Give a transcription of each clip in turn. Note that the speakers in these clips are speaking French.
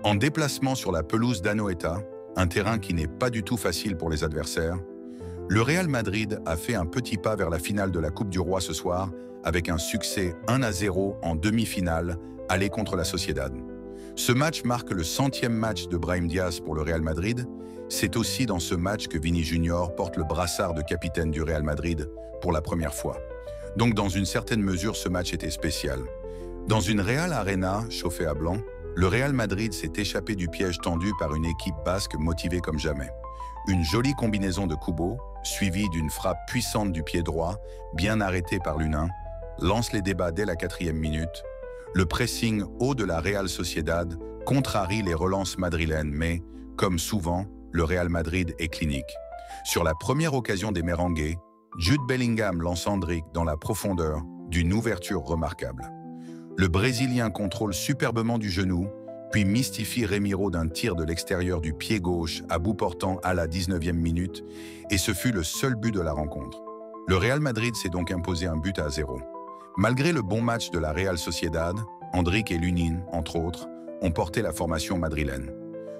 En déplacement sur la pelouse d'Anoeta, un terrain qui n'est pas du tout facile pour les adversaires, le Real Madrid a fait un petit pas vers la finale de la Coupe du Roi ce soir avec un succès 1-0 en demi-finale, aller contre la Sociedad. Ce match marque le 100e match de Brahim Diaz pour le Real Madrid. C'est aussi dans ce match que Vini Junior porte le brassard de capitaine du Real Madrid pour la première fois. Donc dans une certaine mesure, ce match était spécial. Dans une Real Arena chauffée à blanc, le Real Madrid s'est échappé du piège tendu par une équipe basque motivée comme jamais. Une jolie combinaison de Kubo, suivie d'une frappe puissante du pied droit, bien arrêtée par Lunin, lance les débats dès la 4e minute. Le pressing haut de la Real Sociedad contrarie les relances madrilènes, mais, comme souvent, le Real Madrid est clinique. Sur la première occasion des Merengues, Jude Bellingham lance Endrick dans la profondeur d'une ouverture remarquable. Le Brésilien contrôle superbement du genou, puis mystifie Remiro d'un tir de l'extérieur du pied gauche à bout portant à la 19e minute, et ce fut le seul but de la rencontre. Le Real Madrid s'est donc imposé 1-0. Malgré le bon match de la Real Sociedad, Endrick et Lunin, entre autres, ont porté la formation madrilène.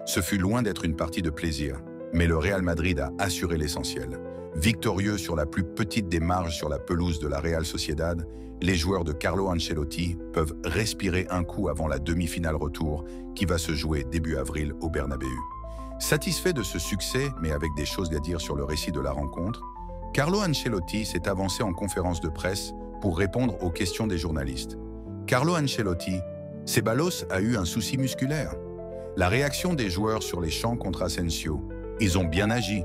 Ce fut loin d'être une partie de plaisir, mais le Real Madrid a assuré l'essentiel. Victorieux sur la plus petite des marges sur la pelouse de la Real Sociedad, les joueurs de Carlo Ancelotti peuvent respirer un coup avant la demi-finale retour qui va se jouer début avril au Bernabéu. Satisfait de ce succès, mais avec des choses à dire sur le récit de la rencontre, Carlo Ancelotti s'est avancé en conférence de presse pour répondre aux questions des journalistes. Carlo Ancelotti, Ceballos a eu un souci musculaire. La réaction des joueurs sur les champs contre Asensio, ils ont bien agi.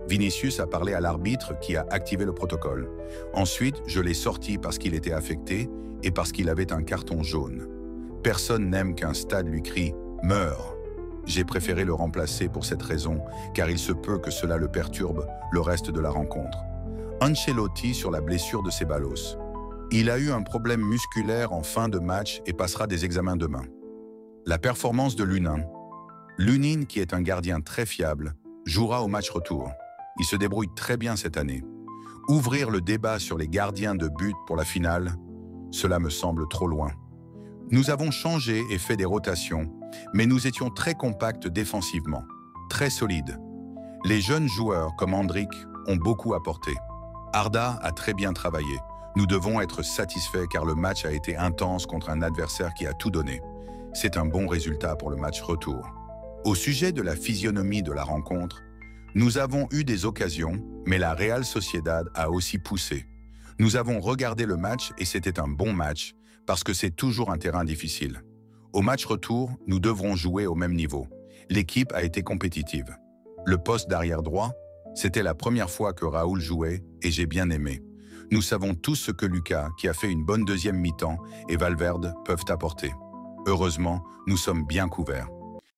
Vinicius a parlé à l'arbitre qui a activé le protocole. Ensuite, je l'ai sorti parce qu'il était affecté et parce qu'il avait un carton jaune. Personne n'aime qu'un stade lui crie « Meurs !» J'ai préféré le remplacer pour cette raison, car il se peut que cela le perturbe le reste de la rencontre. Ancelotti sur la blessure de Ceballos. Il a eu un problème musculaire en fin de match et passera des examens demain. La performance de Lunin. Lunin, qui est un gardien très fiable, jouera au match retour. Il se débrouille très bien cette année. Ouvrir le débat sur les gardiens de but pour la finale, cela me semble trop loin. Nous avons changé et fait des rotations, mais nous étions très compacts défensivement, très solides. Les jeunes joueurs comme Endrick ont beaucoup apporté. Arda a très bien travaillé. Nous devons être satisfaits car le match a été intense contre un adversaire qui a tout donné. C'est un bon résultat pour le match retour. Au sujet de la physionomie de la rencontre, nous avons eu des occasions, mais la Real Sociedad a aussi poussé. Nous avons regardé le match et c'était un bon match, parce que c'est toujours un terrain difficile. Au match retour, nous devrons jouer au même niveau. L'équipe a été compétitive. Le poste d'arrière droit, c'était la première fois que Raúl jouait et j'ai bien aimé. Nous savons tous ce que Lucas, qui a fait une bonne deuxième mi-temps, et Valverde peuvent apporter. Heureusement, nous sommes bien couverts.